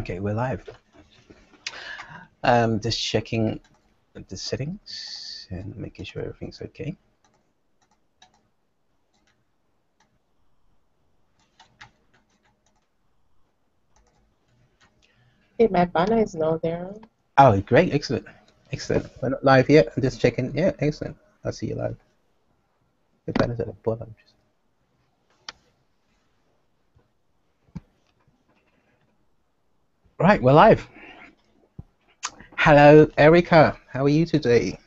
Okay, we're live. Just checking the settings and making sure everything's okay. Hey, my banner is now there. Oh, great, excellent, excellent. We're not live yet. I'm just checking. Yeah, excellent. I see you live. The banner's at the bottom. Right, we're live. Hello, Erica. How are you today?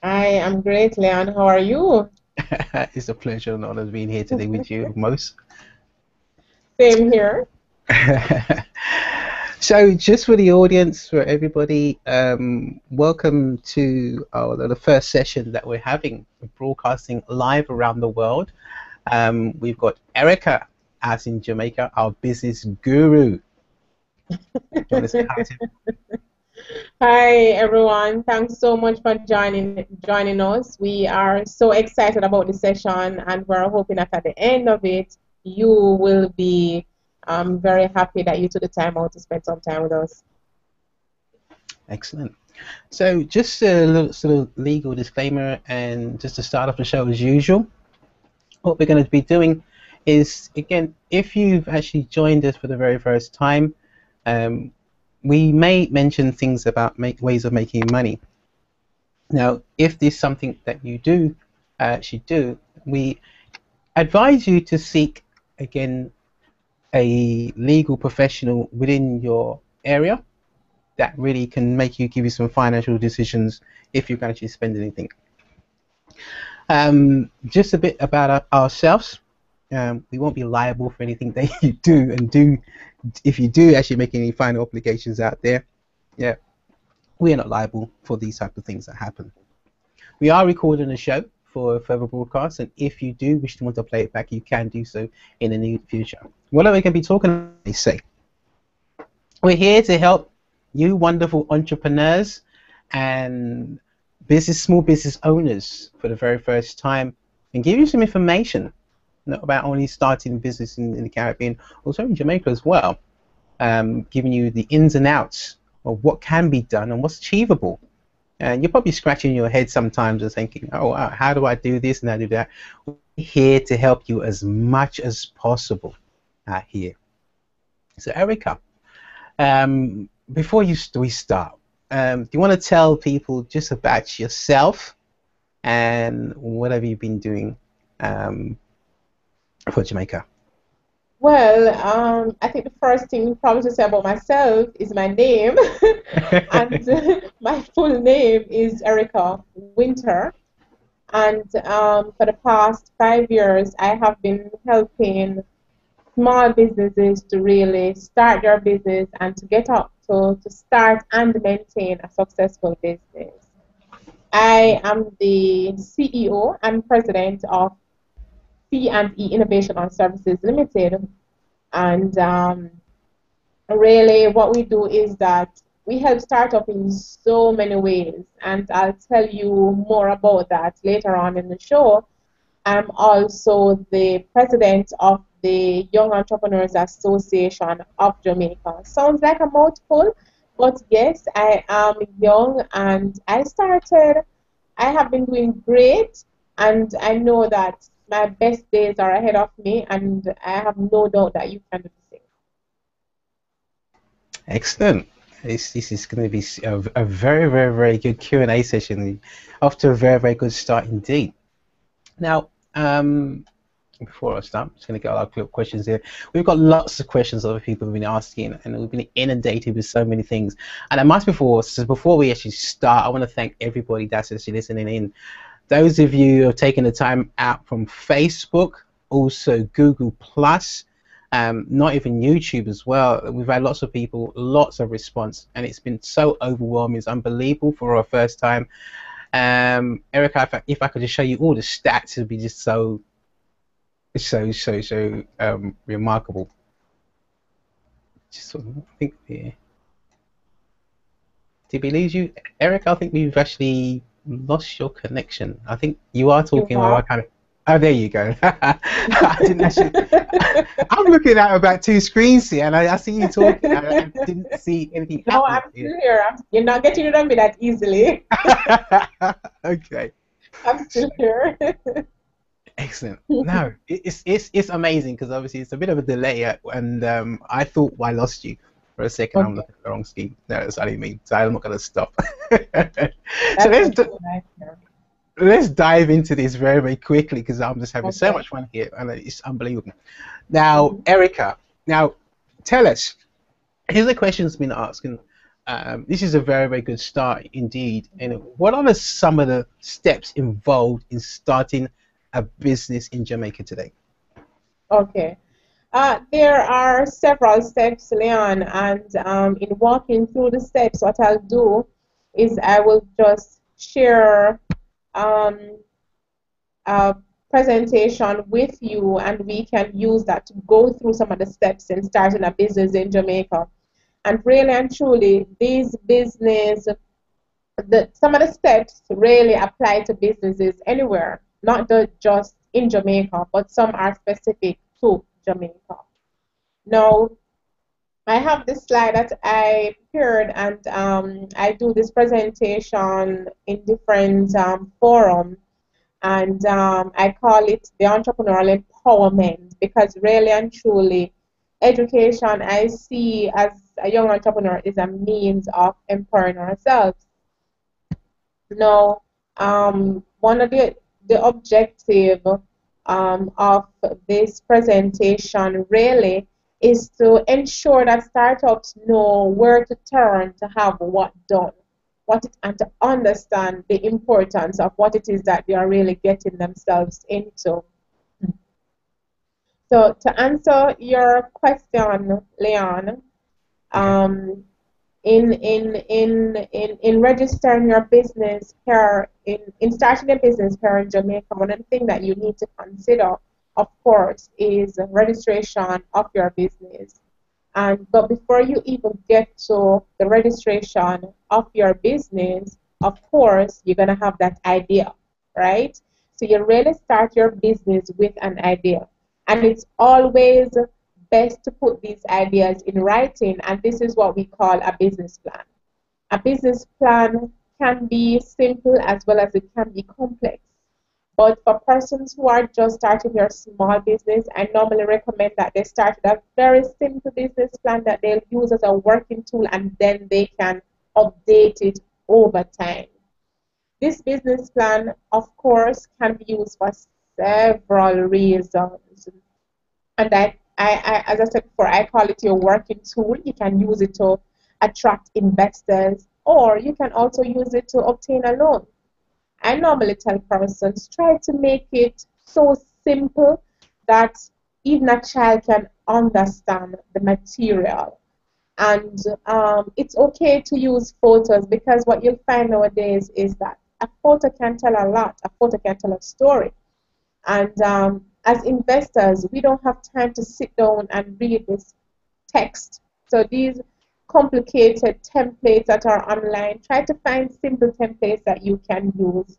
I am great, Leon. How are you? It's a pleasure and honor being here today with you, most. Same here. So, just for the audience, for everybody, welcome to the first session that we're having, broadcasting live around the world. We've got Erica, as in Jamaica, our business guru. Do you want to say hi to Hi, everyone. Thanks so much for joining us. We are so excited about the session, and we're hoping that at the end of it, you will be very happy that you took the time out to spend some time with us. Excellent. So, just a little sort of legal disclaimer, and just to start off the show as usual, what we're going to be doing is, again, if you've actually joined us for the very first time, we may mention things about ways of making money. Now, if this is something that you do actually do, we advise you to seek, again, a legal professional within your area that really can give you some financial decisions if you can actually spend anything. Just a bit about ourselves. We won't be liable for anything that you do if you do actually make any final obligations out there. Yeah, we are not liable for these type of things that happen. We are recording a show for further broadcasts, and if you do wish to want to play it back, you can do so in the near future. What are we going to be talking about? They say we're here to help you wonderful entrepreneurs and small business owners for the very first time, and give you some information, not about only starting business in the Caribbean, also in Jamaica as well, giving you the ins and outs of what can be done and what's achievable. And you're probably scratching your head sometimes and thinking, oh, wow, how do I do this and how do that? We're here to help you as much as possible here. So, Erica, before we start, do you want to tell people just about yourself and what have you been doing for Jamaica? Well, I think the first thing probably to say about myself is my name, and my full name is Erica Winter. And for the past 5 years, I have been helping small businesses to really start their business and to get up to start and maintain a successful business. I am the CEO and president of C&E Innovation and Services Limited. And really, what we do is that we help startups in so many ways. And I'll tell you more about that later on in the show. I'm also the president of the Young Entrepreneurs Association of Jamaica. Sounds like a mouthful, but yes, I am young and I have been doing great, and I know that my best days are ahead of me, and I have no doubt that you can do the same. Excellent. This is going to be a very, very, very good Q&A session. Off to a very, very good start indeed. Now, before I start, I'm just going to get a lot of questions here. We've got lots of questions other people have been asking, and we've been inundated with so many things. And I must before we actually start, I want to thank everybody that's actually listening in. Those of you who have taken the time out from Facebook, also Google Plus, not even YouTube as well. We've had lots of people, lots of response, and it's been so overwhelming. It's unbelievable for our first time. Erica, if I could just show you all the stats, it would be just so remarkable. Just sort of, I think, yeah. Did we lose you, Eric? I think we've actually lost your connection. I think you are You talking, or I have? kind of. Oh, there you go. I didn't actually. I'm looking at about two screens here, and I see you talking. I didn't see anything No, happening I'm here. still here. You're not getting rid of me that easily. Okay. I'm still here. Excellent. No, it's amazing because obviously it's a bit of a delay, and I thought I lost you for a second. I'm Okay, looking at the wrong scheme. No, that's what I mean. So I'm not going to stop. So that's what's so nice here. let's dive into this very very quickly because I'm just having so Okay. much fun here, and it's unbelievable. Now, Hmm. Erica, now tell us. Here's a question that's been asked, and this is a very very good start indeed. And what are some of the steps involved in starting a business in Jamaica today? Okay. There are several steps, Leon, and in walking through the steps, what I'll do is I will just share um, a presentation with you, and we can use that to go through some of the steps in starting a business in Jamaica. And really and truly, these business, some of the steps really apply to businesses anywhere, not just in Jamaica, but some are specific to Jamaica. Now, I have this slide that I prepared, and I do this presentation in different forums, and I call it the entrepreneurial empowerment because really and truly, education I see as a young entrepreneur is a means of empowering ourselves. Now, one of the objective of this presentation really is to ensure that startups know where to turn to have what done, and to understand the importance of what it is that they are really getting themselves into. So to answer your question, Leon, Okay. um, in registering your business here in starting a business here in Jamaica, one of the things that you need to consider, of course, is registration of your business. And but before you even get to the registration of your business, of course, you're gonna have that idea, right? So you really start your business with an idea. And it's always best to put these ideas in writing, and this is what we call a business plan. A business plan can be simple as well as it can be complex. But for persons who are just starting their small business, I normally recommend that they start with a very simple business plan that they'll use as a working tool, and then they can update it over time. This business plan, of course, can be used for several reasons. And as I said before, I call it your working tool. You can use it to attract investors, or you can also use it to obtain a loan. I normally tell persons try to make it so simple that even a child can understand the material. And it's okay to use photos because what you'll find nowadays is that a photo can tell a lot, a photo can tell a story. And as investors, we don't have time to sit down and read this text. So these complicated templates that are online, try to find simple templates that you can use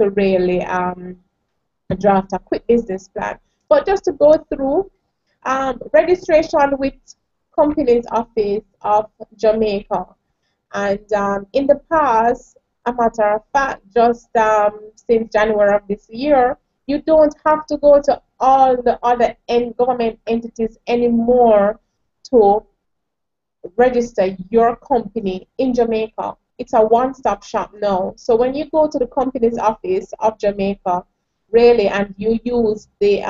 to really draft a quick business plan. But just to go through registration with Companies Office of Jamaica. And in the past, a matter of fact, just since January of this year, you don't have to go to all the other government entities anymore to register your company in Jamaica. It's a one-stop shop now. So when you go to the Companies Office of Jamaica, really, and you use the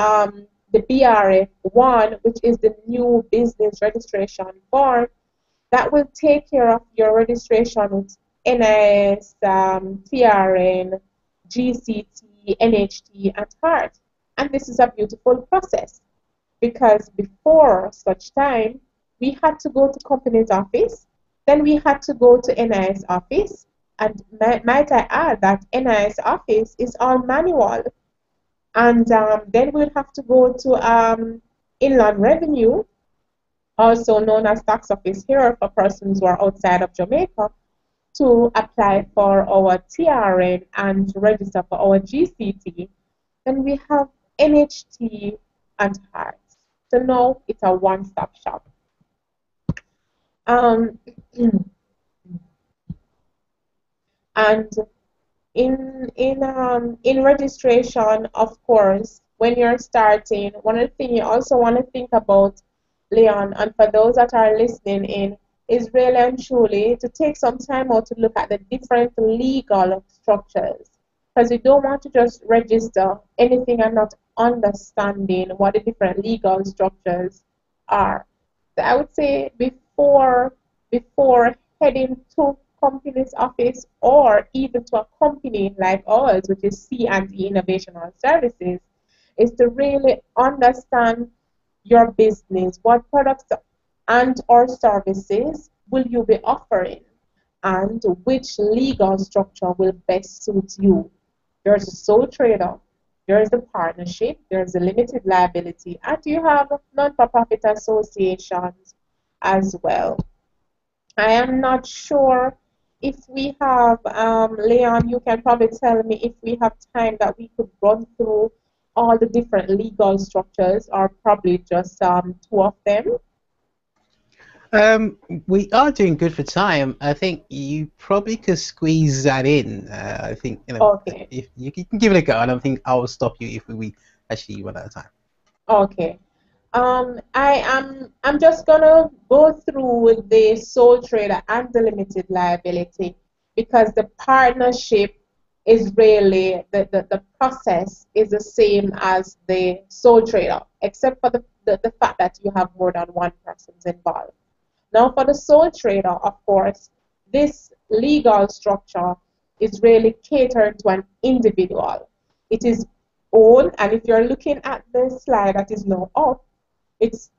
BRA1, which is the new business registration form, that will take care of your registration with NIS, TRN, GCT, NHT, and HART. And this is a beautiful process because before such time, we had to go to Companies Office, then we had to go to NIS office, and might I add that NIS office is all manual, and then we'll have to go to Inland Revenue, also known as tax office here for persons who are outside of Jamaica, to apply for our TRN and to register for our GCT. Then we have NHT and Hearts. So now it's a one-stop shop. Um, and in registration, of course, when you're starting, one of the things you also want to think about, Leon, and for those that are listening in, is really and truly to take some time out to look at the different legal structures. Because you don't want to just register anything and not understanding what the different legal structures are. So I would say before heading to company's office or even to a company like ours, which is C&E Innovational Services, is to really understand your business. What products and or services will you be offering? And which legal structure will best suit you? There's a sole trader, there's a partnership, there's a limited liability, and you have non-for-profit associations as well. I am not sure if we have, Leon, you can probably tell me if we have time that we could run through all the different legal structures or probably just two of them. We are doing good for time. I think you probably could squeeze that in. I think Okay, if you can give it a go. I don't think I will stop you if we actually run out of time. okay. I'm just gonna go through the sole trader and the limited liability because the partnership is really the process is the same as the sole trader, except for the fact that you have more than one person involved. Now for the sole trader, of course, this legal structure is really catered to an individual. It is owned, and if you're looking at the slide that is now up, it's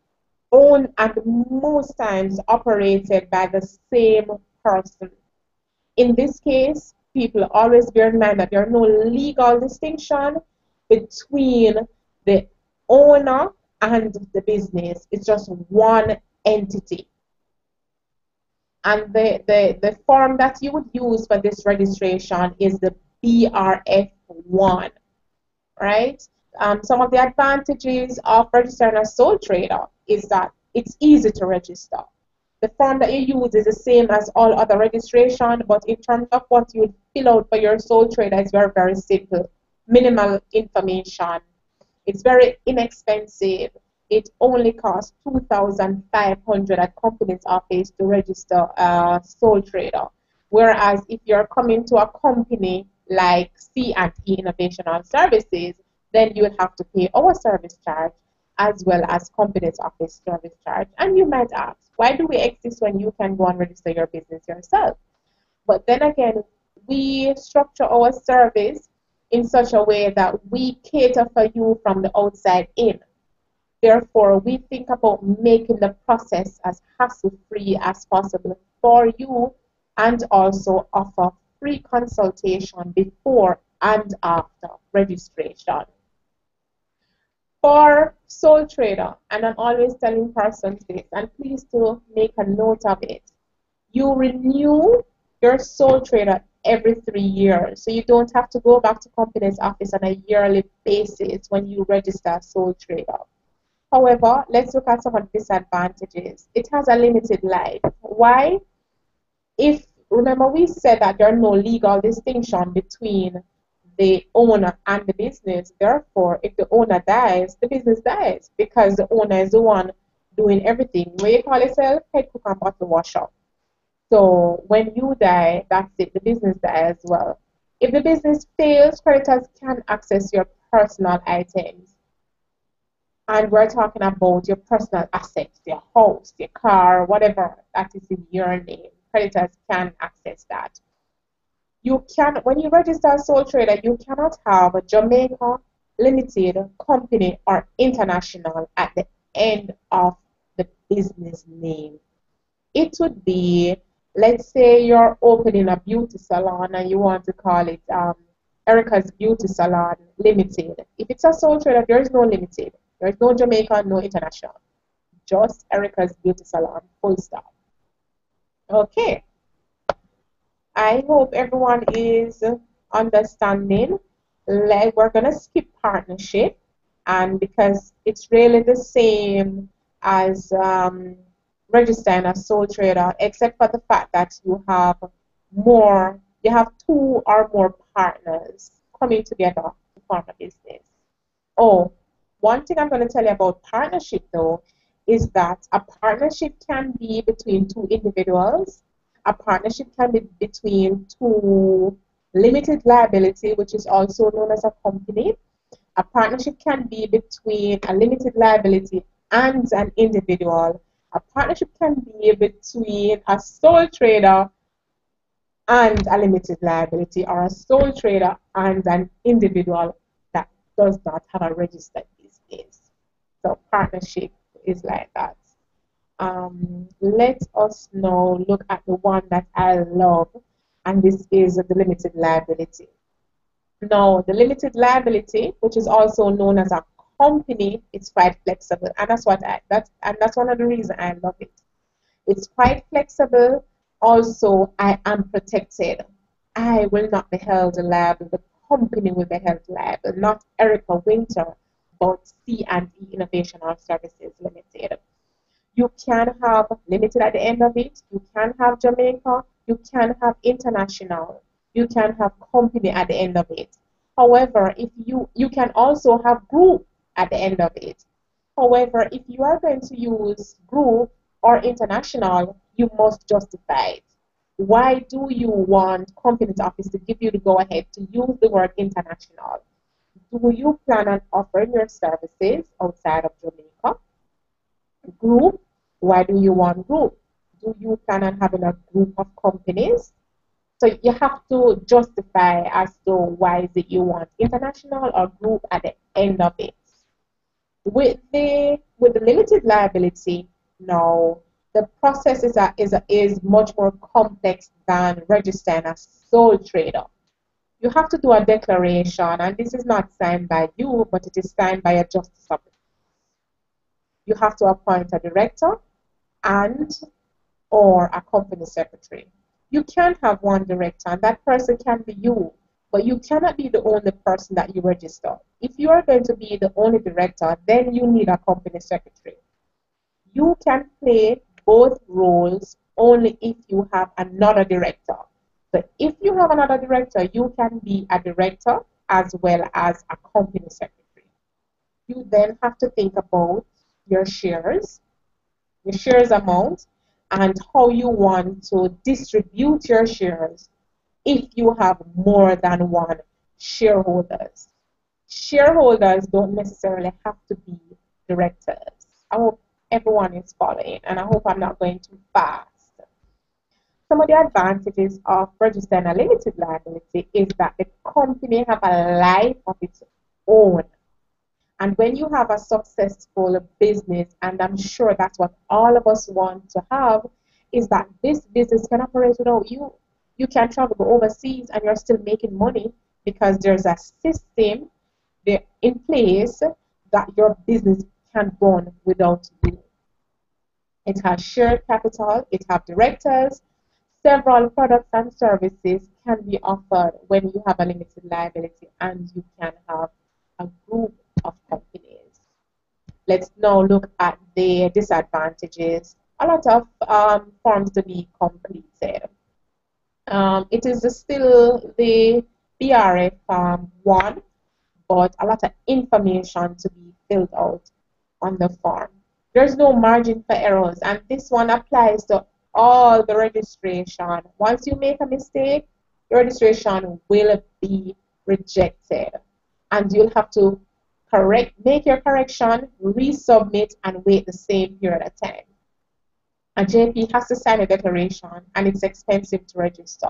owned and most times operated by the same person. In this case, people always bear in mind that there are no legal distinction between the owner and the business. It's just one entity. And the form that you would use for this registration is the BRF1, right? Some of the advantages of registering as sole trader is that it's easy to register. The form that you use is the same as all other registration, but in terms of what you fill out for your sole trader, it's very, very simple. Minimal information. It's very inexpensive. It only costs 2,500 at company's office to register a sole trader. Whereas if you're coming to a company like C&E Innovational Services, then you would have to pay our service charge as well as company's office service charge. And you might ask, why do we exist when you can go and register your business yourself? But then again, we structure our service in such a way that we cater for you from the outside in. Therefore, we think about making the process as hassle-free as possible for you and also offer free consultation before and after registration. For sole trader, and I'm always telling persons this, and please do make a note of it, you renew your sole trader every 3 years. So you don't have to go back to company's office on a yearly basis when you register a sole trader. However, let's look at some of the disadvantages. It has a limited life. Why? If remember we said that there are no legal distinction between the owner and the business. Therefore, if the owner dies, the business dies because the owner is the one doing everything. What you call yourself? Head cook and bottle washer. So when you die, that's it. The business dies as well. If the business fails, creditors can access your personal items. And we're talking about your personal assets, your house, your car, whatever that is in your name. Creditors can access that. You can, when you register as sole trader, you cannot have a Jamaica Limited company or international at the end of the business name. It would be, let's say you're opening a beauty salon and you want to call it Erica's Beauty Salon Limited. If it's a sole trader, there is no limited. There is no Jamaica, no international. Just Erica's Beauty Salon, full stop. Okay. I hope everyone is understanding. we're going to skip partnership, and because it's really the same as registering a sole trader, except for the fact that you have two or more partners coming together to form a business. Oh, one thing I'm going to tell you about partnership though is that a partnership can be between two individuals. A partnership can be between two limited liability, which is also known as a company. A partnership can be between a limited liability and an individual. A partnership can be between a sole trader and a limited liability, or a sole trader and an individual that does not have a registered business. So partnership is like that. Let us now look at the one that I love, and this is the limited liability. Now, the limited liability, which is also known as a company, it's quite flexible, and that's one of the reasons I love it. It's quite flexible. Also, I am protected. I will not be held liable. The company will be held liable, not Erica Winter, but C&E Innovation or Services Limited. You can have limited at the end of it. You can have Jamaica. You can have international. You can have company at the end of it. However, if you can also have group at the end of it. However, if you are going to use group or international, you must justify it. Why do you want Companies Office to give you the go ahead to use the word international? Do you plan on offering your services outside of Jamaica? Group, why do you want group? Do you plan on having a group of companies? So you have to justify as to why is it you want international or group at the end of it. With the limited liability, now the process is much more complex than registering as sole trader. You have to do a declaration, and this is not signed by you, but it is signed by a justice of the peace. You have to appoint a director and or a company secretary. You can have one director, and that person can be you, but you cannot be the only person that you register. If you are going to be the only director, then you need a company secretary. You can play both roles only if you have another director. So if you have another director, you can be a director as well as a company secretary. You then have to think about your shares amount, and how you want to distribute your shares if you have more than one shareholders. Shareholders don't necessarily have to be directors. I hope everyone is following, and I hope I'm not going too fast. Some of the advantages of registering a limited liability is that the company have a life of its own. And when you have a successful business, and I'm sure that's what all of us want to have, is that this business can operate without you. You can travel go overseas and you're still making money because there's a system there in place that your business can run without you. It has shared capital, it has directors, several products and services can be offered when you have a limited liability, and you can have a group of companies. Let's now look at the disadvantages. A lot of forms to be completed. It is still the BRF 1, but a lot of information to be filled out on the form. There's no margin for errors, and this one applies to all the registration. Once you make a mistake, your registration will be rejected, and you'll have to make your correction, resubmit, and wait the same period of time. A JP has to sign a declaration, and it's expensive to register.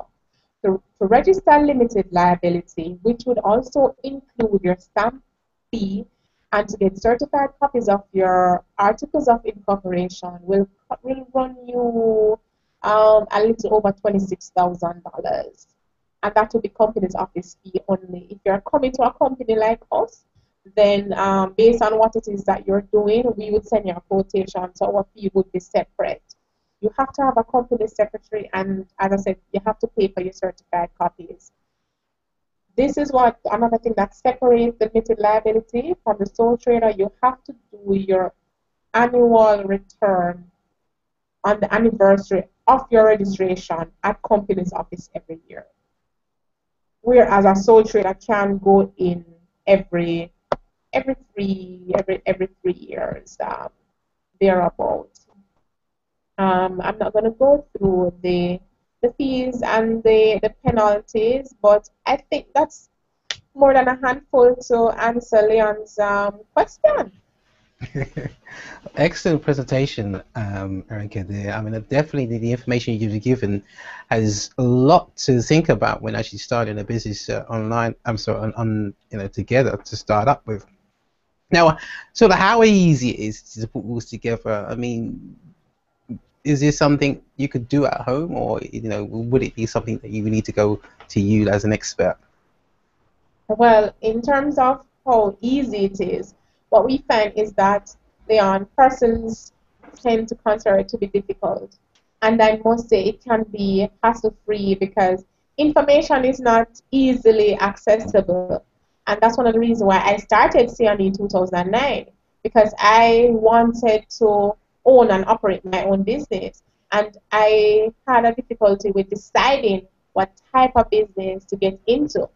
To register limited liability, which would also include your stamp fee, and to get certified copies of your articles of incorporation will run you a little over $26,000. And that will be Companies Office fee only. If you're coming to a company like us, then based on what it is that you're doing, we would send you a quotation, so our fee would be separate. You have to have a company secretary, and as I said, you have to pay for your certified copies. this is what another thing that separates the limited liability from the sole trader. You have to do your annual return on the anniversary of your registration at company's office every year. Whereas a sole trader can go in every 3 years, thereabout. I'm not going to go through the fees and the penalties, but I think that's more than a handful to answer Leon's question. Excellent presentation, Erica. There, I mean, definitely the information you've given has a lot to think about when actually starting a business online. I'm sorry, together to start up with. Now, sort of how easy it is to put all together. I mean, is this something you could do at home, or would it be something that you would need to go to you as an expert? Well, in terms of how easy it is, what we find is that Leon, persons tend to consider it to be difficult. And I must say it can be hassle-free because information is not easily accessible. And that's one of the reasons why I started CNE in 2009, because I wanted to own and operate my own business. And I had a difficulty with deciding what type of business to get into.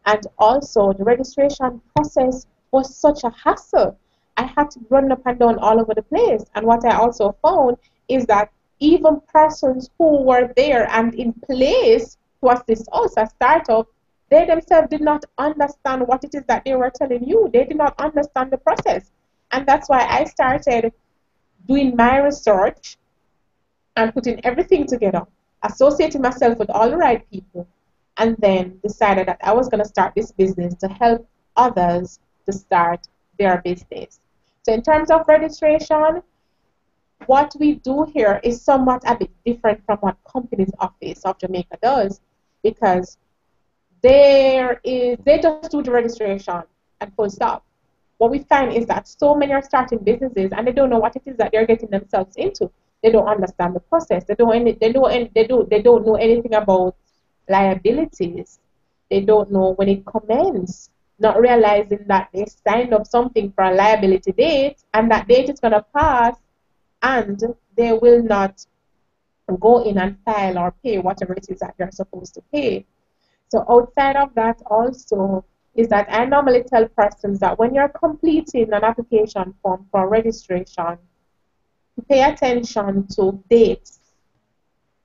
And also, the registration process was such a hassle. I had to run up and down all over the place. And what I also found is that even persons who were there and in place to assist us as startup, they themselves did not understand what it is that they were telling you. They did not understand the process. And that's why I started doing my research and putting everything together, associating myself with all the right people, and then decided that I was going to start this business to help others to start their business. So in terms of registration, what we do here is somewhat a bit different from what Companies Office of Jamaica does, because they just do the registration and full stop. What we find is that so many are starting businesses and they don't know what it is that they're getting themselves into. They don't understand the process. They don't know anything about liabilities. They don't know when it commences, not realizing that they signed up something for a liability date and that date is going to pass and they will not go in and file or pay whatever it is that they're supposed to pay. So outside of that also is that I normally tell persons that when you're completing an application form for registration, pay attention to dates.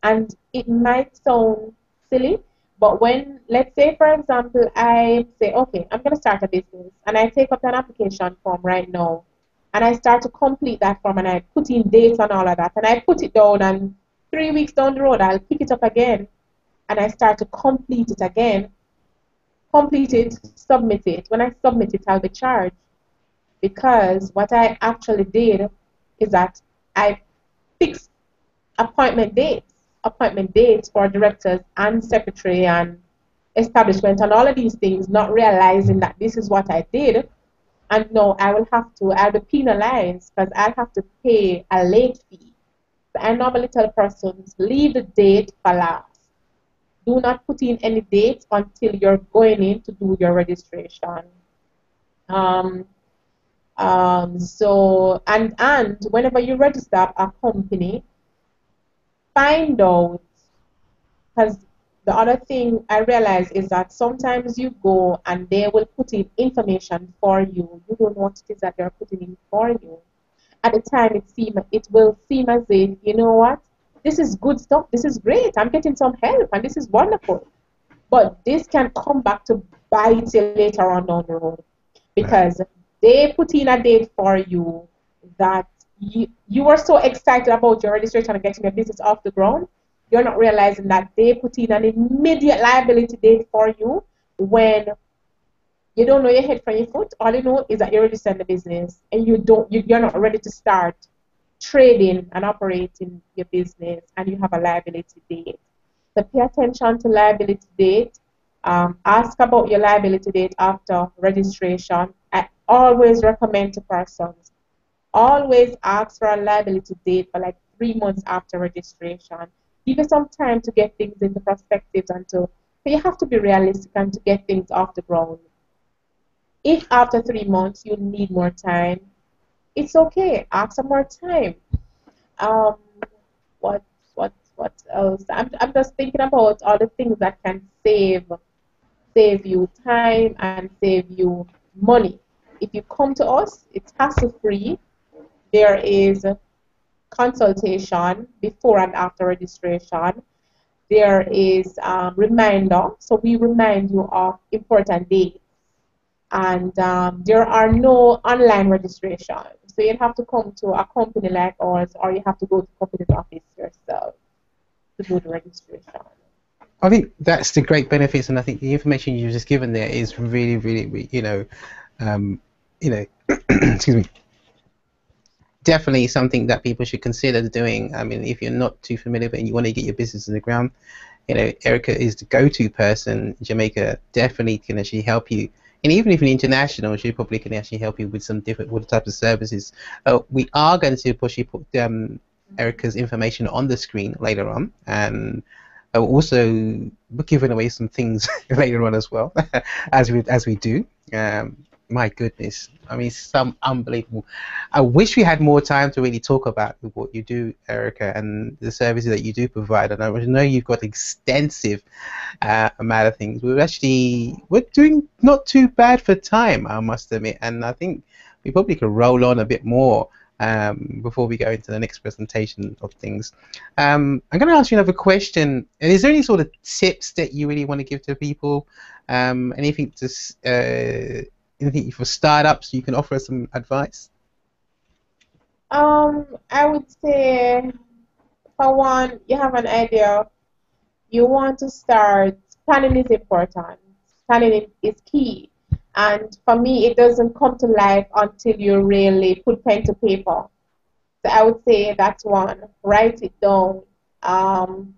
And it might sound silly, but when, let's say, for example, I say, okay, I'm going to start a business, and I take up an application form right now, and I start to complete that form, and I put in dates and all of that, and I put it down, and 3 weeks down the road, I'll pick it up again, and I start to complete it again, complete it, submit it. When I submit it, I'll be charged, because what I actually did is that I fixed appointment dates for directors and secretary and establishment and all of these things, not realizing that this is what I did. And no, I'll be penalized because I'll have to pay a late fee. So I normally tell persons, leave the date for last. Do not put in any dates until you're going in to do your registration. And whenever you register a company, find out, because the other thing I realize is that sometimes you go and they will put in information for you. You don't know what it is that they're putting in for you. At the time, it will seem as if, you know what, this is good stuff, this is great, I'm getting some help, and this is wonderful. But this can come back to bite you later on down the road, because they put in a date for you that you were so excited about your registration and getting your business off the ground, you're not realizing that they put in an immediate liability date for you when you don't know your head from your foot. All you know is that you're registered the business and you're not ready to start trading and operating your business, and you have a liability date. So pay attention to liability date. Ask about your liability date after registration. I always recommend to persons, always ask for a liability date for like 3 months after registration. Give you some time to get things into perspective and to So you have to be realistic and to get things off the ground. If after 3 months you need more time, it's okay. Ask for more time. Um, what what else? I'm just thinking about all the things that can save you time and save you money. If you come to us, it's hassle free. There is consultation before and after registration. There is reminder, so we remind you of important dates, and there are no online registration. So you have to come to a company like ours, or you have to go to the company's office yourself to do the registration. I think that's the great benefits, and I think the information you've just given there is really, really, really um, you know, excuse me, definitely something that people should consider doing. I mean, if you're not too familiar with it and you want to get your business on the ground, Erica is the go-to person. Jamaica definitely can actually help you. And even if you're international, she probably can actually help you with some different what types of services. We are going to push you put Erica's information on the screen later on, and also we're giving away some things later on as well, as we do. My goodness, I mean, some unbelievable. I wish we had more time to really talk about what you do, Erica, and the services that you do provide. And I know you've got extensive amount of things. We're doing not too bad for time, I must admit, and I think we probably could roll on a bit more before we go into the next presentation of things. I'm going to ask you another question. And is there any sort of tips that you really want to give to people? Anything to anything for startups you can offer some advice? I would say, for one, you have an idea, you want to start, planning is important. Planning is key. And for me, it doesn't come to life until you really put pen to paper. So I would say that's one. Write it down.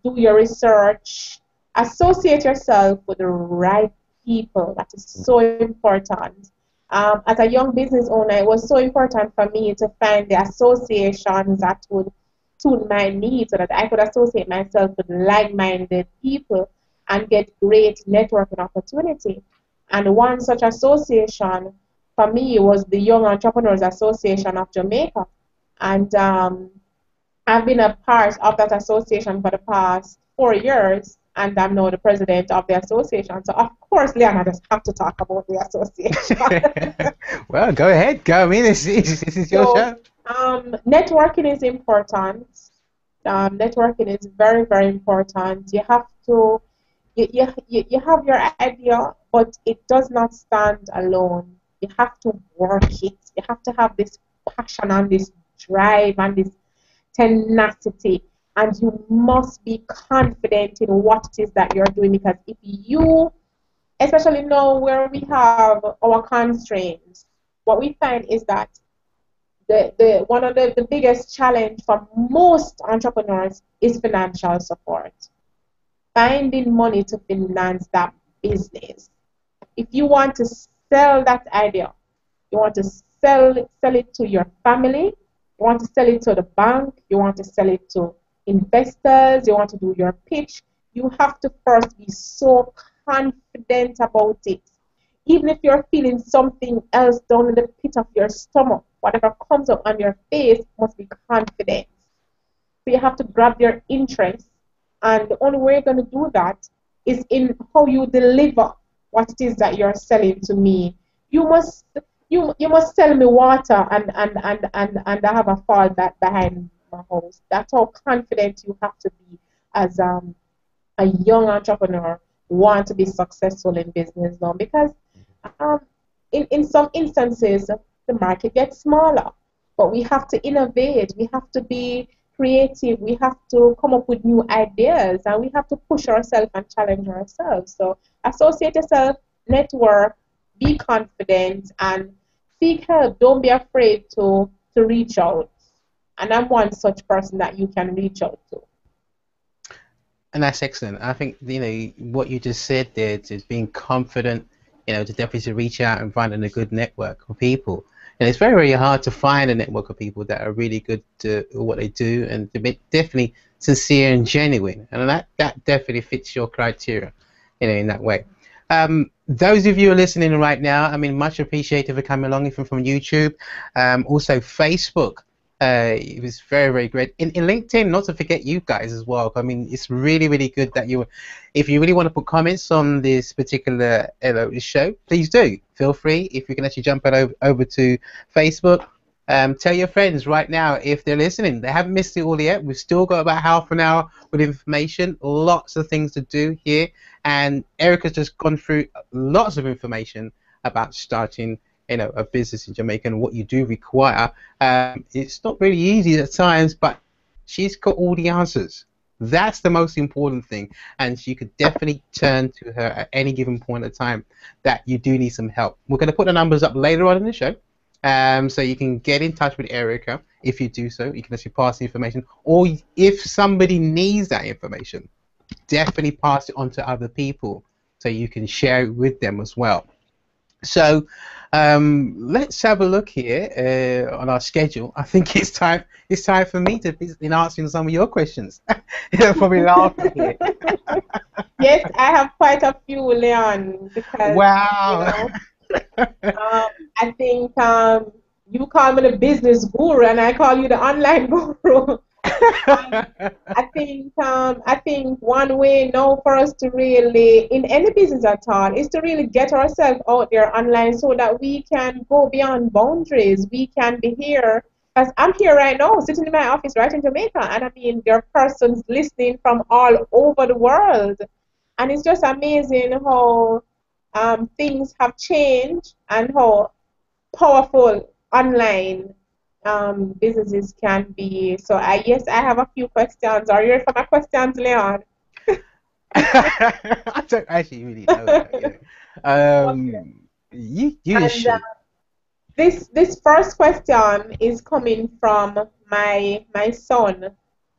Do your research. Associate yourself with the right people. That is so important. As a young business owner, it was so important for me to find the associations that would tune my needs so that I could associate myself with like-minded people and get great networking opportunity. And one such association for me was the Young Entrepreneurs Association of Jamaica. And I've been a part of that association for the past 4 years, and I'm now the president of the association. So, of course, Leon, I just have to talk about the association. Well, go ahead. Go. I mean, this is your So, show. networking is important. Networking is very, very important. You have to, you have your idea, but it does not stand alone. You have to work it. You have to have this passion and this drive and this tenacity, and you must be confident in what it is that you're doing, because if you, especially now where we have our constraints, what we find is that the one of the biggest challenge for most entrepreneurs is financial support. Finding money to finance that business. If you want to sell that idea, you want to sell it to your family, you want to sell it to the bank, you want to sell it to investors, you want to do your pitch, you have to first be so confident about it. Even if you're feeling something else down in the pit of your stomach, whatever comes up on your face must be confident. So you have to grab their interest, and the only way you're going to do that is in how you deliver what it is that you're selling to me. You must you must sell me water and I have a fall back behind my house. That's how confident you have to be as a young entrepreneur want to be successful in business now, because um, in some instances the market gets smaller, but we have to innovate, we have to be creative, we have to come up with new ideas, and we have to push ourselves and challenge ourselves. So associate yourself, network, be confident, and seek help. Don't be afraid to reach out, and I'm one such person that you can reach out to. And that's excellent. I think what you just said there, just being confident, to definitely reach out and finding a good network of people. And it's very, very hard to find a network of people that are really good to what they do and to be definitely sincere and genuine. And that definitely fits your criteria. in that way. Those of you who are listening right now, I mean, much appreciated for coming along, even from YouTube. Also, Facebook. It was very, very great. In LinkedIn, not to forget you guys as well. I mean, it's really, really good that if you really want to put comments on this particular show, please do. Feel free. If you can actually jump over to Facebook, tell your friends right now if they're listening. They haven't missed it all yet. We've still got about half an hour with information. Lots of things to do here. And Erica's just gone through lots of information about starting a business in Jamaica and what you do require. It's not really easy at times, but she's got all the answers. That's the most important thing, and you could definitely turn to her at any given point of time that you do need some help. We're going to put the numbers up later on in the show, so you can get in touch with Erica. If you do so, you can actually pass the information, or if somebody needs that information, definitely pass it on to other people so you can share it with them as well. So let's have a look here on our schedule. I think it's time for me to be answering some of your questions. You're probably laughing here. Yes, I have quite a few, Leon, because wow. I think you call me the business guru and I call you the online guru. I think one way now for us to really, in any business at all, is to really get ourselves out there online so that we can go beyond boundaries. We can be here. Because I'm here right now, sitting in my office right in Jamaica, and I mean, there are persons listening from all over the world. And it's just amazing how things have changed and how powerful online businesses can be. So yes, I have a few questions. Are you ready for my questions, Leon? I don't actually really know that. Okay. You should. This first question is coming from my son,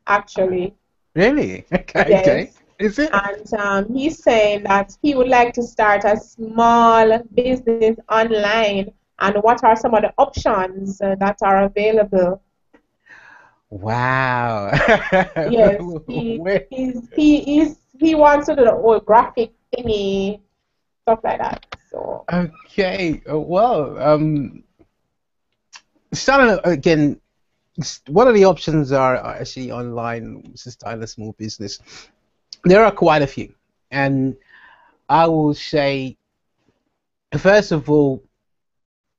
actually. Really? Okay. Yes. Okay. Is it? And he's saying that he would like to start a small business online, and what are some of the options that are available? Wow. Yes, he wants to do the whole graphic thingy, stuff like that. So Okay. Well, starting again, one of the options are actually online, starting a small business. There are quite a few, and I will say, first of all,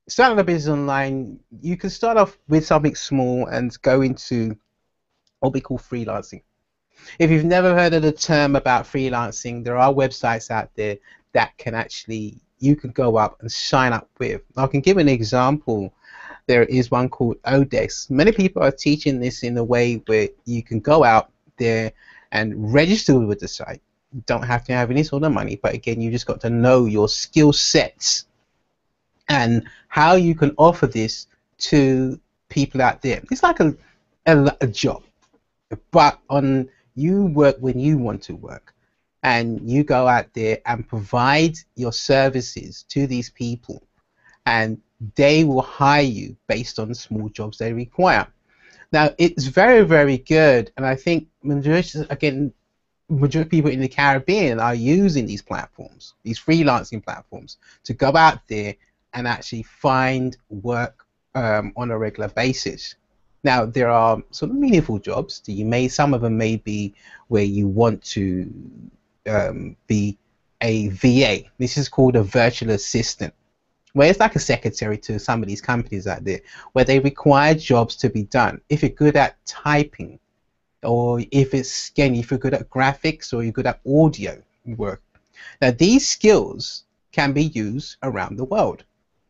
starting a business online, you can start off with something small and go into what we call freelancing. If you've never heard of the term about freelancing, there are websites out there that you can go up and sign up with. I can give an example. There is one called Odex. Many people are teaching this in a way where you can go out there and register with the site. You don't have to have any sort of money, but again, you just got to know your skill sets and how you can offer this to people out there. It's like a job, but you work when you want to work, and you go out there and provide your services to these people, and they will hire you based on the small jobs they require. Now, it's very, very good, and I think majority of people in the Caribbean are using these platforms, these freelancing platforms, to go out there and actually find work on a regular basis. Now, there are sort of meaningful jobs. Some of them may be where you want to be a VA. This is called a virtual assistant, where it's like a secretary to some of these companies out there, where they require jobs to be done. If you're good at typing, or if you're good at graphics, or you're good at audio work. Now, these skills can be used around the world.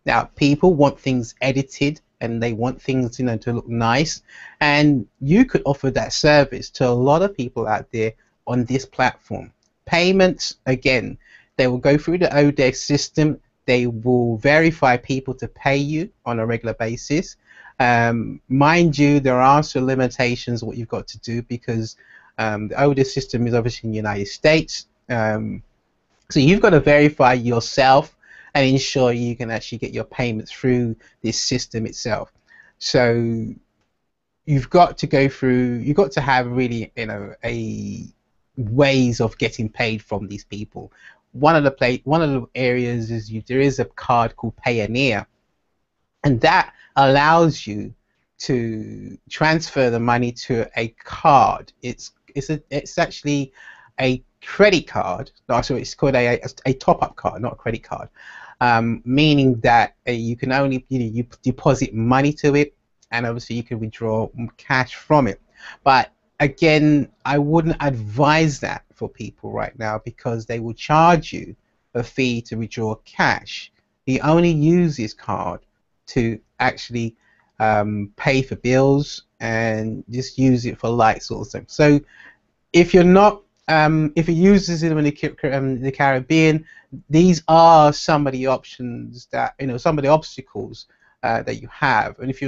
Now, people want things edited, and they want things, to look nice, and you could offer that service to a lot of people out there on this platform. Payments, again, they will go through the Odex system. They will verify people to pay you on a regular basis. Mind you, there are also limitations what you've got to do, because the Odex system is obviously in the United States. So you've got to verify yourself and ensure you can actually get your payments through this system itself. So you've got to have really, a ways of getting paid from these people. one of the areas is there is a card called Payoneer, and that allows you to transfer the money to a card. It's actually a credit card. No, so it's called a top-up card, not a credit card. Meaning that you can only you deposit money to it, and obviously you can withdraw cash from it. But again, I wouldn't advise that for people right now because they will charge you a fee to withdraw cash. You only use this card to actually pay for bills and just use it for light sort of thing. So if you're not if it uses it in the Caribbean, these are some of the options that some of the obstacles that you have. And if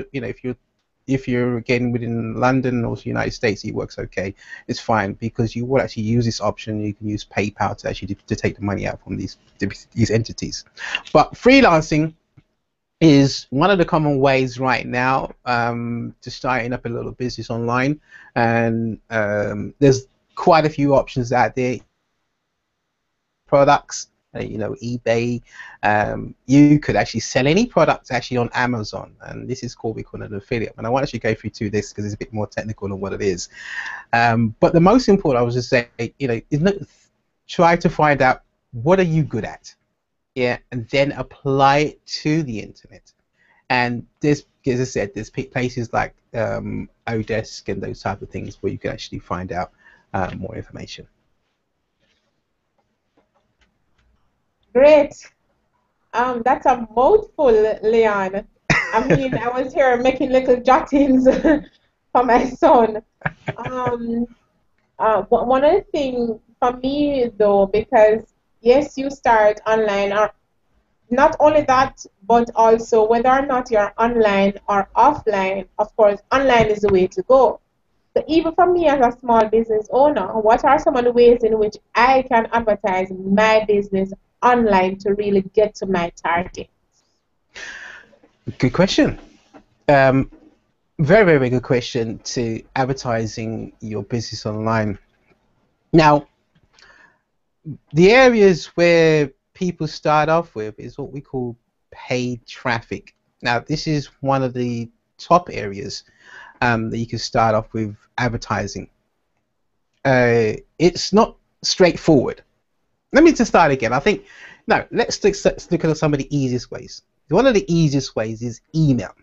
you're again within London or the United States, it works okay. It's fine because you will actually use this option. You can use PayPal to actually to take the money out from these entities. But freelancing is one of the common ways right now to starting up a little business online, and there's quite a few options out there. Products, eBay. You could actually sell any product actually on Amazon, and this is called, we call it an affiliate. And I want to actually go through this because it's a bit more technical than what it is. But the most important, I was just saying, try to find out what are you good at, and then apply it to the internet. And there's, as I said, there's places like Odesk and those type of things where you can actually find out more information. Great. That's a mouthful, Leon. I mean, I was here making little jottings for my son. One of the things for me, though, because yes, you start online, or not only that, but also whether or not you're online or offline, of course, online is the way to go. So even for me as a small business owner, what are some of the ways in which I can advertise my business online to really get to my target? Good question. Very, very good question to advertising your business online. Now, the areas where people start off with is what we call paid traffic. Now, this is one of the top areas that you can start off with advertising. It's not straightforward. Let me just start again. I think, no, let's look at some of the easiest ways. One of the easiest ways is email.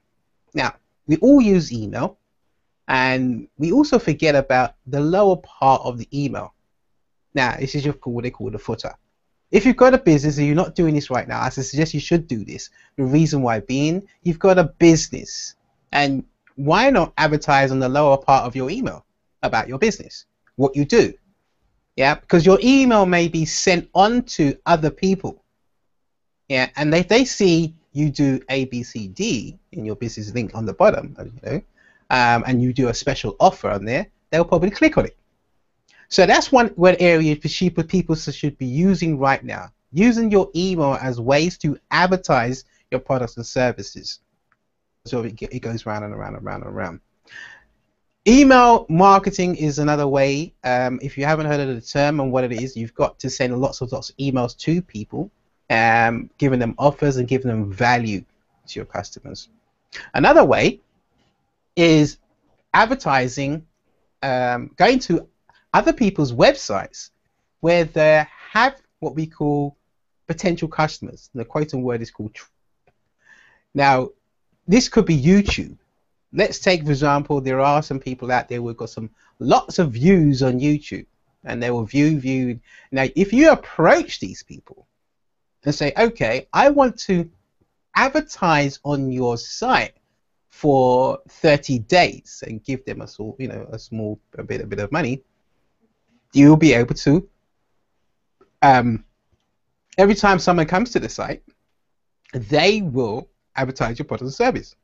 Now, we all use email, and we also forget about the lower part of the email. Now, this is what they call the footer. If you've got a business and you're not doing this right now, I suggest you should do this. The reason why being, you've got a business, and why not advertise on the lower part of your email about your business, what you do? Yeah, because your email may be sent on to other people. Yeah, and if they see you do A, B, C, D in your business link on the bottom, and you do a special offer on there, they'll probably click on it. So that's one area people should be using right now, using your email as ways to advertise your products and services. So it goes round and around and round and around. Email marketing is another way. If you haven't heard of the term and what it is, you've got to send lots of emails to people, giving them offers and giving them value to your customers. Another way is advertising, going to other people's websites where they have what we call potential customers. The quoting word is called. Now, this could be YouTube. Let's take, for example, there are some people out there who've got lots of views on YouTube, and they will view. Now, if you approach these people and say, okay, I want to advertise on your site for 30 days and give them a bit of money, you'll be able to, every time someone comes to the site, they will advertise your product and service.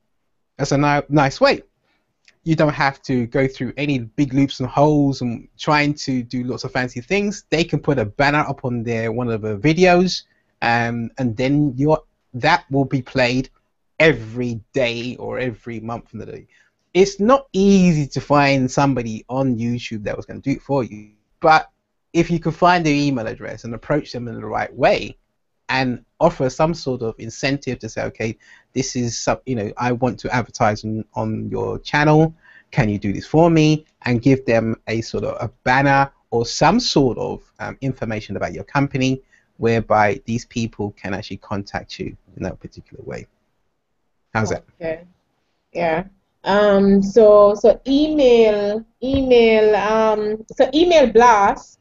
That's a nice way. You don't have to go through any big loops and holes and trying to do lots of fancy things. They can put a banner up on one of the videos, and then that will be played every day or every month in the day. It's not easy to find somebody on YouTube that was going to do it for you, but if you can find their email address and approach them in the right way, and offer some sort of incentive to say, okay, this is some, I want to advertise on your channel. Can you do this for me? And give them a sort of a banner or some sort of information about your company, whereby these people can actually contact you in that particular way. How's that? Okay. Yeah. So email blast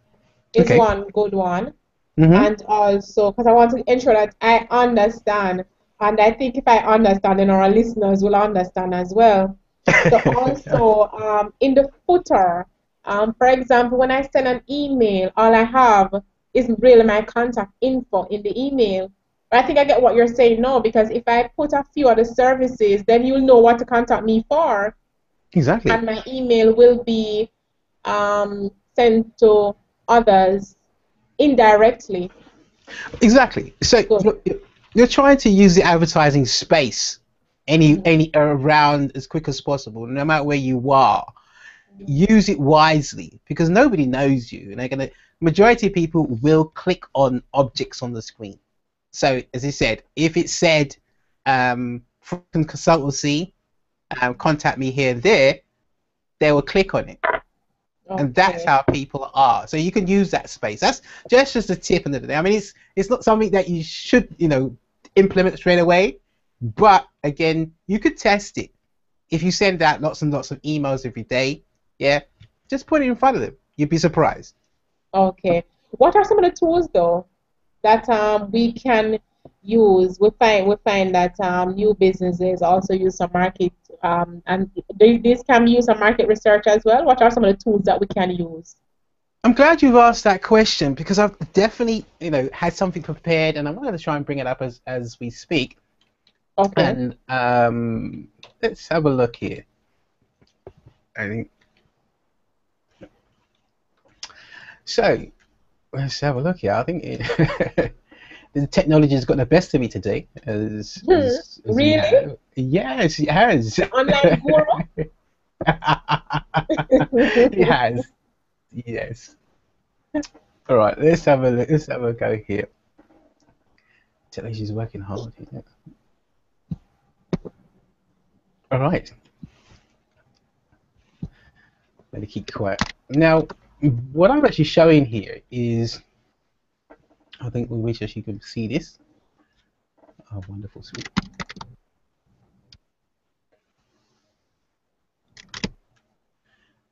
is Okay. one good one. Mm-hmm. And also, because I want to ensure that I understand, and I think if I understand, then our listeners will understand as well. So also, in the footer, for example, when I send an email, all I have is really my contact info in the email. But I think I get what you're saying now, because if I put a few other services, then you'll know what to contact me for, Exactly. and my email will be sent to others indirectly. Exactly. So Good. you're trying to use the advertising space Mhm. any around as quick as possible, no matter where you are. Use it wisely, because nobody knows you, and majority of people will click on objects on the screen. So as I said, if it said from consultancy, contact me here and there, they will click on it. And that's Okay. how people are. So you can use that space. That's just a tip in the day. I mean, it's not something that you should implement straight away, but again, you could test it. If you send out lots and lots of emails every day, yeah, just put it in front of them. You'd be surprised. Okay. What are some of the tools though that we can use? We find that new businesses also use some market and this can be used some market research as well. What are some of the tools that we can use? I'm glad you've asked that question, because I've definitely, had something prepared, and I'm going to try and bring it up as we speak. Okay. And let's have a look here. I think so. Let's have a look here. I think the technology has got the best of me today, as we Really? have. Yes, it has. The online guru? It has. Yes. All right. Let's have a look. Let's have a go here. Technology is working hard here. All right. Let me keep quiet. Now, what I'm actually showing here is, I think we wish that you could see this. Oh, wonderful, sweet.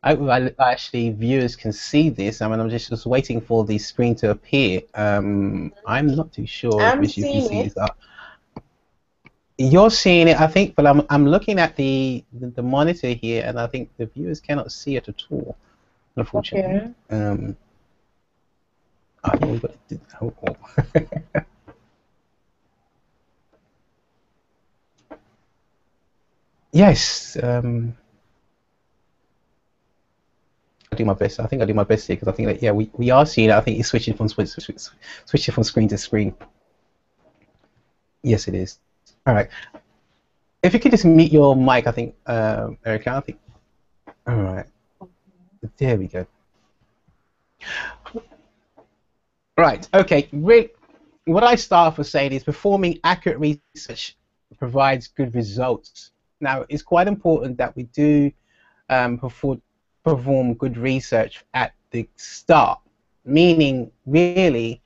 Actually, viewers can see this. I mean, I'm just waiting for the screen to appear. I'm not too sure I'm if you can seeing see it. this. You're seeing it, I think, but I'm looking at the monitor here, and I think the viewers cannot see it at all, unfortunately. Okay. I think we've got to do. Oh. Yes. I do my best. I think I do my best here, because I think that, yeah, we are seeing it. I think it's switching from screen to screen. Yes, it is. All right. If you could just mute your mic, I think, Erica. I think. All right. There we go. Right. Okay. What I start off with saying is performing accurate research provides good results. Now, it's quite important that we do perform good research at the start, meaning really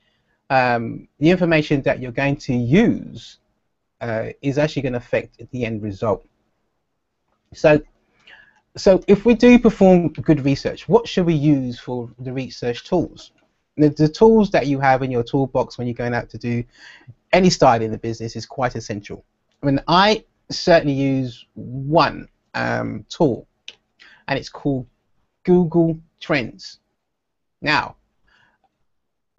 the information that you're going to use is actually going to affect the end result. So if we do perform good research, what should we use for the research tools? The tools that you have in your toolbox when you're going out to do any style in the business is quite essential. I mean, I certainly use one tool, and it's called Google Trends. Now,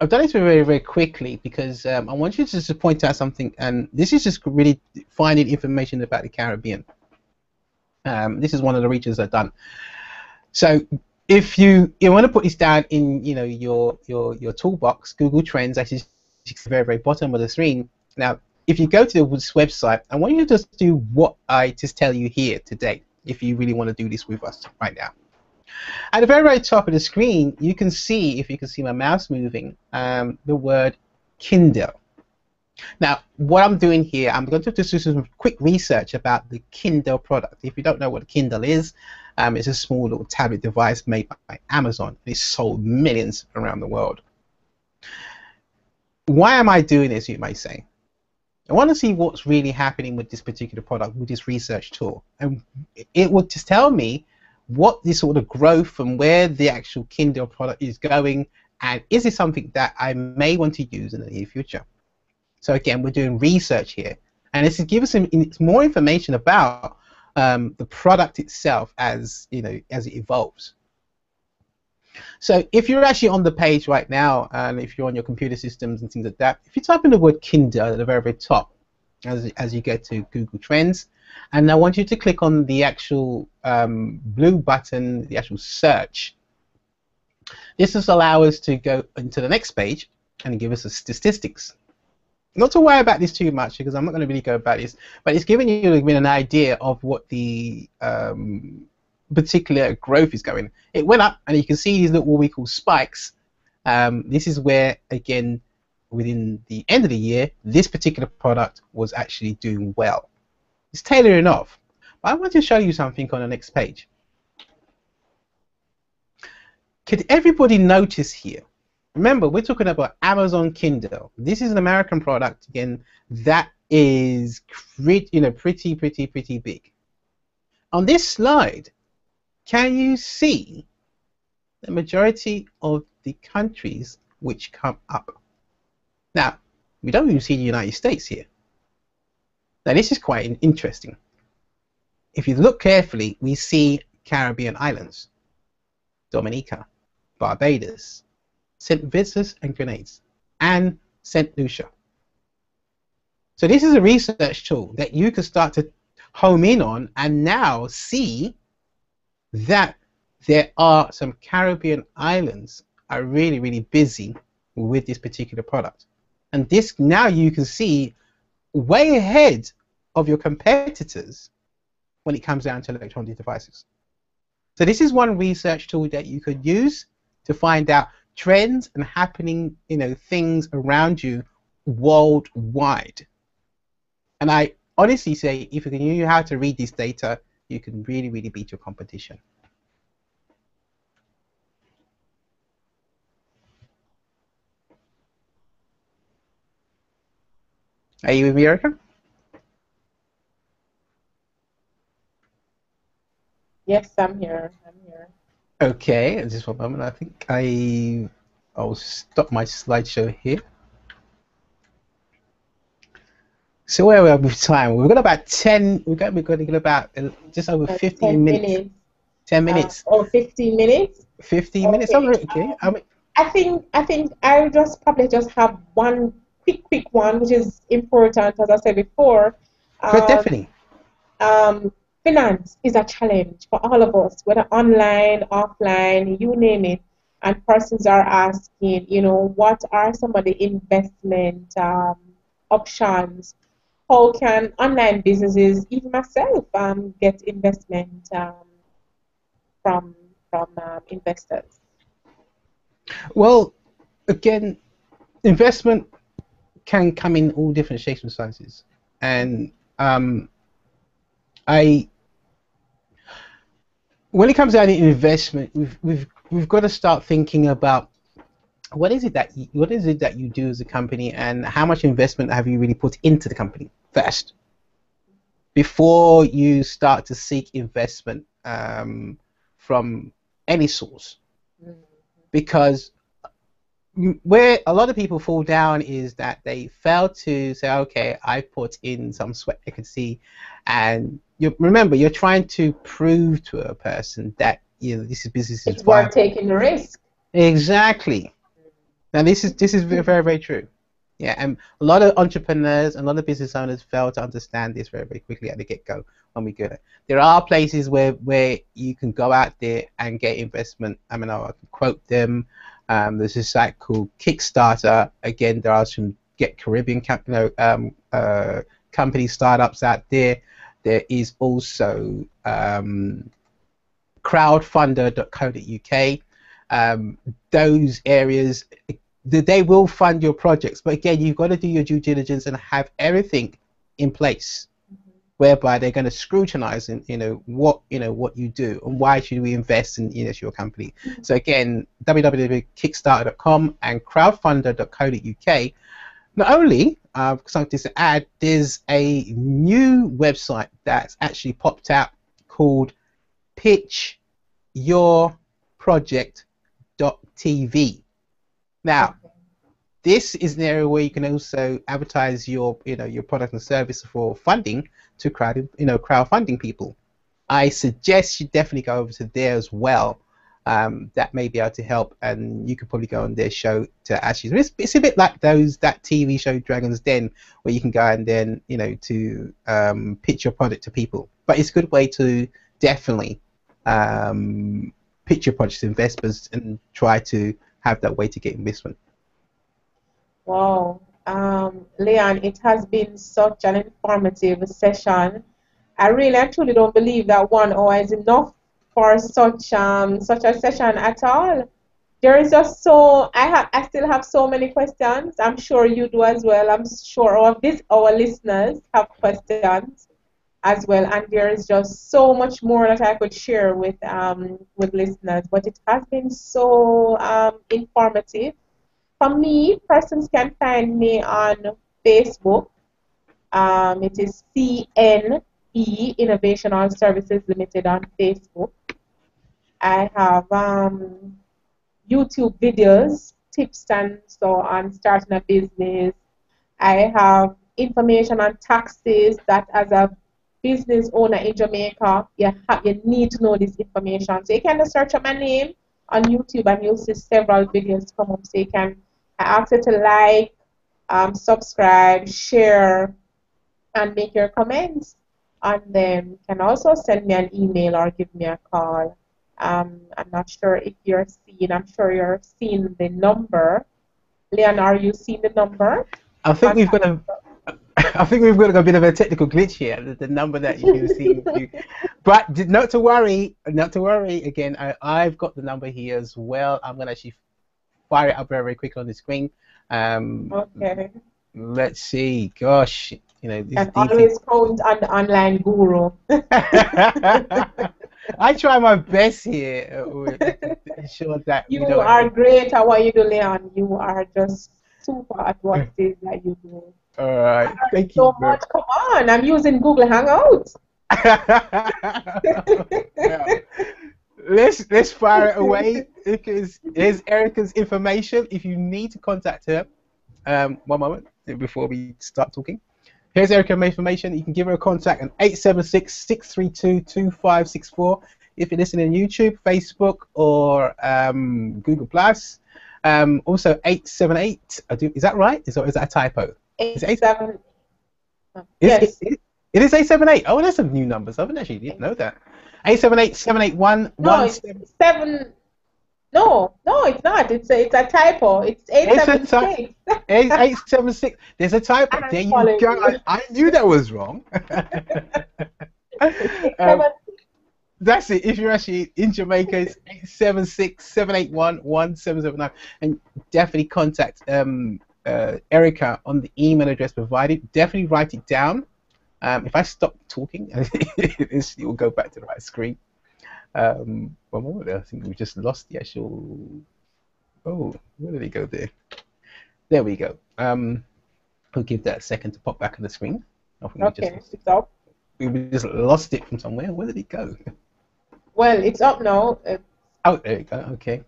I've done it very, very quickly, because I want you to just point out something, and this is just really finding information about the Caribbean. This is one of the research I've done. So if you want to put this down in your toolbox, Google Trends, actually very, very bottom of the screen. Now, if you go to this website, I want you to just do what I just tell you here today, if you really want to do this with us right now. At the very, very top of the screen, you can see, if you can see my mouse moving, the word Kindle. Now, what I'm doing here, I'm going to just do some quick research about the Kindle product. If you don't know what a Kindle is, it's a small little tablet device made by Amazon. It's sold millions around the world. Why am I doing this, you may say? I want to see what's really happening with this particular product, with this research tool. And it would just tell me what this sort of growth and where the actual Kindle product is going, and is it something that I may want to use in the near future. So again, we're doing research here, and this is giving us some more information about the product itself as as it evolves. So if you're actually on the page right now, and if you're on your computer systems and things like that, if you type in the word Kindle at the very, very top, as you get to Google Trends, and I want you to click on the actual blue button, the actual search. This will allow us to go into the next page and give us the statistics. Not to worry about this too much, because I'm not going to really go about this, but it's giving you an idea of what the particular growth is going. It went up, and you can see these little, what we call spikes. This is where, again, within the end of the year, this particular product was actually doing well. It's tailoring off. But I want to show you something on the next page. Could everybody notice here? Remember, we're talking about Amazon Kindle. This is an American product, again, that is pretty big. On this slide, can you see the majority of the countries which come up? Now, we don't even see the United States here. Now, this is quite interesting. If you look carefully, we see Caribbean islands, Dominica, Barbados, St. Vincent and Grenades, and St. Lucia. So this is a research tool that you can start to home in on and now see that there are some Caribbean islands are really busy with this particular product. And this, now you can see way ahead of your competitors when it comes down to electronic devices. So this is one research tool that you could use to find out trends and happening, things around you worldwide. And I honestly say, if you can know how to read this data, you can really beat your competition. Are you with me, Erica? Yes, I'm here. Okay, just one moment. I think I'll stop my slideshow here. So where we are with time? We've got about 10. We're going to get about just over 15 minutes. 10 minutes. 15 minutes. 15 minutes. Okay. I think I probably just have one quick one, which is important, as I said before. But definitely. Finance is a challenge for all of us, whether online, offline, you name it. And persons are asking, what are some of the investment options? How can online businesses, even myself, get investment from investors? Well, again, investment can come in all different shapes and sizes, and when it comes down to investment, we've got to start thinking about what is it that you do as a company, and how much investment have you really put into the company first before you start to seek investment from any source. Because where a lot of people fall down is that they fail to say, okay, I put in some sweat equity, and remember, you're trying to prove to a person that this business is viable. Worth taking the risk. Exactly. Now this is very true. Yeah, and a lot of entrepreneurs and a lot of business owners fail to understand this very quickly at the get-go when we get it. There are places where you can go out there and get investment. I mean, I can quote them. There's a site called Kickstarter. Again, there are some Caribbean company startups out there. There is also crowdfunding crowdfunder.co.uk. Those areas, they will fund your projects, but again, you've got to do your due diligence and have everything in place, whereby they're going to scrutinize and what you do and why should we invest in your company. So again, www.kickstarter.com and crowdfunder.co.uk. Not only, something to add, there's a new website that's actually popped out called pitchyourproject.tv. Now, this is an area where you can also advertise your product and service for funding to crowdfunding people. I suggest you definitely go over to there as well. That may be able to help, and you could probably go on their show to actually. It's a bit like that TV show Dragon's Den, where you can go and then to pitch your product to people. But it's a good way to definitely pitch your project to investors and try to have that way to get investment. Wow, Leon, it has been such an informative session. I really actually don't believe that 1 hour is enough for such a session at all. There is just I still have so many questions. I'm sure you do as well. I'm sure our listeners have questions as well, and there is just so much more that I could share with listeners. But it has been so informative. For me, persons can find me on Facebook. It is CNE Innovational Services Limited on Facebook. I have YouTube videos, tips and so on starting a business. I have information on taxes that as a business owner in Jamaica, you need to know this information. So you can just search up my name on YouTube and you'll see several videos come up. So you can ask you to like, subscribe, share, and make your comments. And then you can also send me an email or give me a call. I'm not sure if you're seeing. I'm sure you're seeing the number. Leon, are you seeing the number? I think we've got a bit of a technical glitch here. The number that you see, but not to worry. Again, I've got the number here as well. I'm gonna actually fire it up very, very quickly on the screen. Okay. Let's see. Gosh, and always count on the online guru. I try my best here to ensure that you are great at what you do, Leon. You are just super at what it is that you do. All right, thank you so much. Come on, I'm using Google Hangouts. Yeah. Let's fire it away, because here's Erica's information. If you need to contact her, one moment before we start talking. Here's Erica's information. You can give her a contact on 876-632-2564 if you're listening on YouTube, Facebook, or Google Plus. Also 878. Is that right? Is that a typo? 878. Yes. It is 878. Oh, that's some new numbers. I didn't know that. 878-781-17. No, it's 7. No, it's not. It's a typo. It's 876. 876. There's a typo. There you go. I knew that was wrong. That's it. If you're actually in Jamaica, it's 876-781-1779. And definitely contact Erica on the email address provided. Definitely write it down. If I stop talking, it will go back to the right screen. One moment, I think we just lost the actual. Oh, where did it go there? There we go. We'll give that a second to pop back on the screen. I think we just lost it from somewhere. Where did it go? Well, it's up now. Oh, there we go. Okay.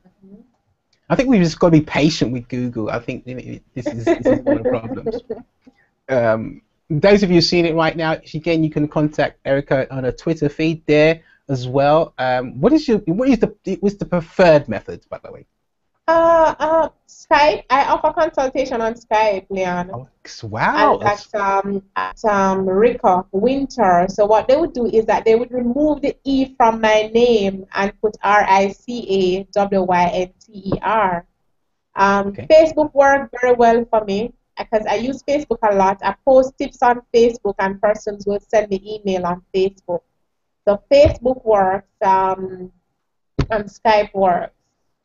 I think we've just got to be patient with Google. I think this is one of the problems. Those of you who've seen it right now, again, you can contact Erica on a Twitter feed there as well. What's the preferred method, by the way? Skype. I offer consultation on Skype, Leon. Oh, wow. At Rica Winter. So what they would do is that they would remove the E from my name and put RICAWYNTER. Okay. Facebook worked very well for me because I use Facebook a lot. I post tips on Facebook and persons will send me email on Facebook. So Facebook works. and Skype works.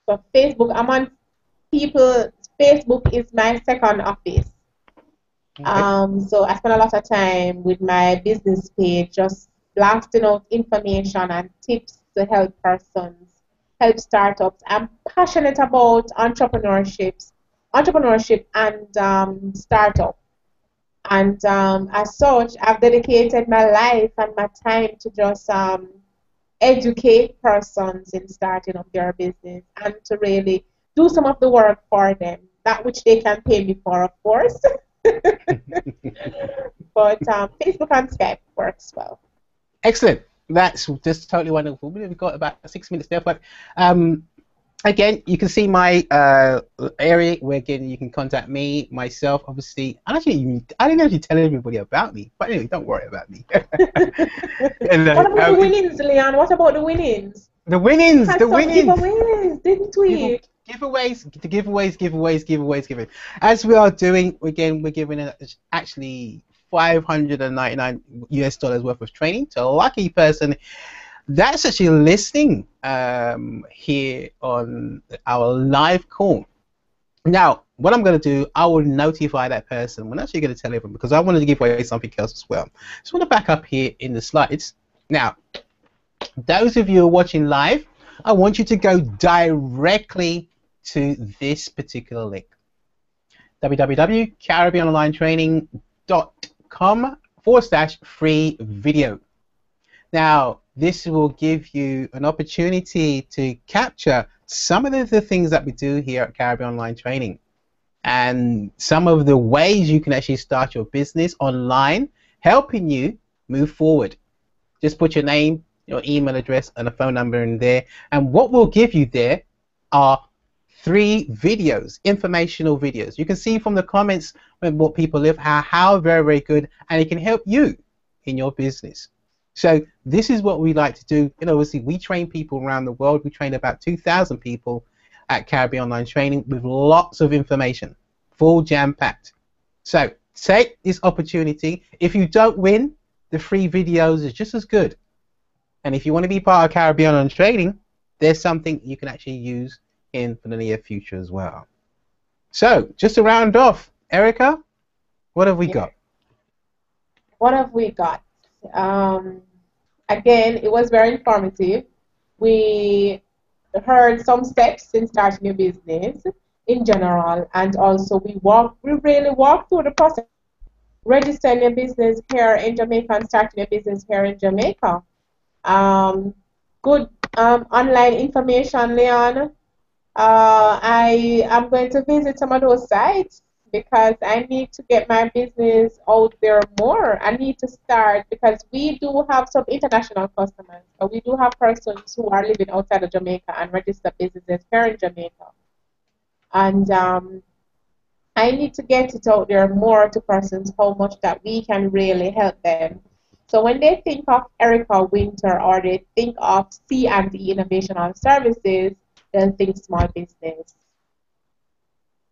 So Facebook, I'm on people. Facebook is my second office. Okay. So I spend a lot of time with my business page, just blasting out information and tips to help persons, help startups. I'm passionate about entrepreneurship and startup. And as such, I've dedicated my life and my time to just educate persons in starting up their business and to really do some of the work for them, that which they can pay me for, of course. But Facebook and Skype works well. Excellent. That's just totally wonderful. We've got about 6 minutes there, but again, you can see my area where again you can contact me, myself, obviously. I didn't actually tell everybody about me, but anyway, don't worry about me. And, what about the winnings, Leon? What about the winnings? The winnings, Had the some winnings. giveaways, didn't we? Giveaways. As we are doing, again, we're giving actually $599 US worth of training to a lucky person that's actually listening here on our live call. Now, what I'm going to do, I will notify that person. I'm actually going to tell everyone because I wanted to give away something else as well. So I want to back up here in the slides. Now, those of you who are watching live, I want you to go directly to this particular link. www.caribbeanonlinetraining.com/free video. Now, this will give you an opportunity to capture some of the things that we do here at Caribbean Online Training and some of the ways you can actually start your business online, helping you move forward. Just put your name, your email address, and a phone number in there. And what we'll give you there are 3 videos, informational videos. You can see from the comments what people live, how very, very good, and it can help you in your business. So this is what we like to do. Obviously, we train people around the world. We train about 2,000 people at Caribbean Online Training with lots of information, full jam-packed. So take this opportunity. If you don't win, the free videos is just as good. And if you want to be part of Caribbean Online Training, there's something you can actually use in the near future as well. So just to round off, Erica, what have we got? What have we got? Again, it was very informative. We heard some steps in starting your business in general, and also we really walked through the process, registering your business here in Jamaica and starting your business here in Jamaica. Good online information, Leon. I am going to visit some of those sites because I need to get my business out there more. I need to start because we do have some international customers, but we do have persons who are living outside of Jamaica and register businesses here in Jamaica. And I need to get it out there more to persons how much that we can really help them. So when they think of Erica Winter or they think of C&D Innovational Services, they'll think small business.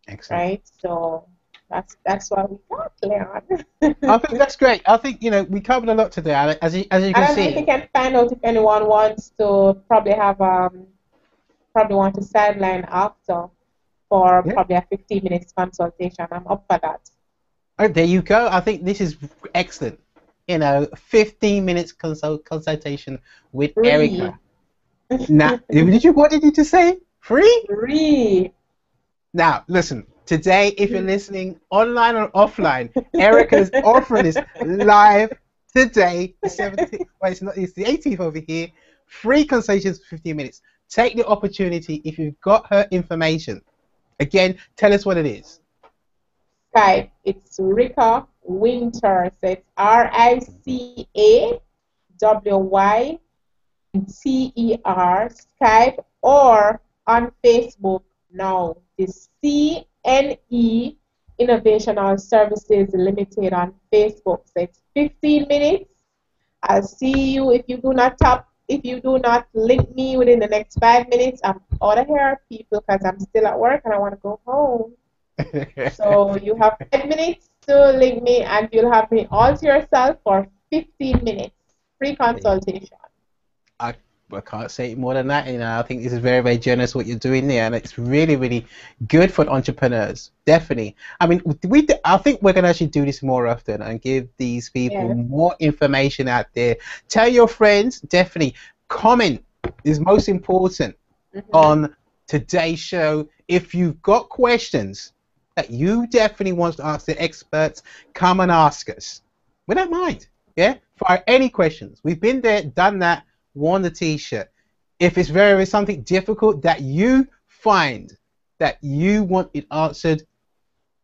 Excellent. Right? So that's what we got, Leon. I think that's great. I think we covered a lot today, as you can see. I don't know if you can find out if anyone wants to probably want to sideline after for probably a 15 minutes consultation. I'm up for that. Oh, there you go. I think this is excellent. 15 minutes consultation with Free. Erica. Now, what did you just say? Free? Free. Now, listen. Today, if you're listening online or offline, Erica's offering this live today. The 17th. Well, it's the 18th over here. Free consultations for 15 minutes. Take the opportunity if you've got her information. Again, tell us what it is. Skype. It's Rica Winter. So it's RICAWYNTER, Skype, or on Facebook now. This CNE Innovational Services Limited on Facebook. So it's 15 minutes. I'll see you if you do not link me within the next 5 minutes. I'm out of here, people, because I'm still at work and I want to go home. So you have 5 minutes to link me and you'll have me all to yourself for 15 minutes. Free consultation. I can't say more than that. I think this is very, very generous what you're doing there, and it's really, really good for entrepreneurs. Definitely. I mean, I think we're gonna actually do this more often and give these people Yes. more information out there. Tell your friends. Definitely comment is most important Mm-hmm. on today's show. If you've got questions that you definitely want to ask the experts, come and ask us. We don't mind. Yeah, for any questions. We've been there, done that, worn the t-shirt. If it's very something difficult that you find that you want it answered,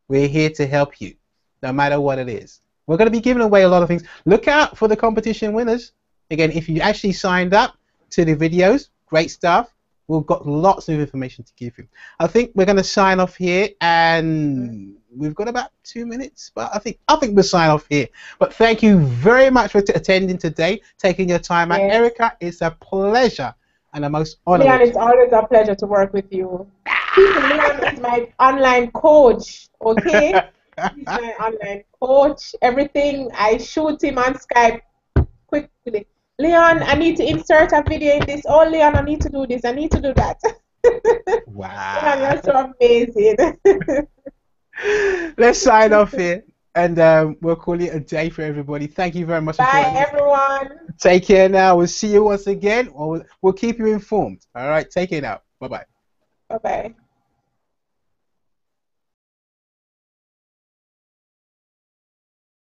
we're here to help you, no matter what it is. We're going to be giving away a lot of things. Look out for the competition winners. Again, if you actually signed up to the videos, great stuff. We've got lots of information to give you. I think we're going to sign off here, and we've got about 2 minutes, but I think we'll sign off here. But thank you very much for attending today, taking your time out. Yes. Erica, it's a pleasure and a most honorable Leon, to it's you. always a pleasure to work with you. People, Leon is my online coach, okay? He's my online coach. Everything, I shoot him on Skype quickly. Leon, I need to insert a video in this. Oh, Leon, I need to do this. I need to do that. Leon, Wow. you're so amazing. Let's sign off here, and we'll call it a day for everybody. Thank you very much for Bye, joining us. everyone. Take care now. We'll see you once again, or we'll keep you informed. All right, take care now. Bye bye. Bye bye.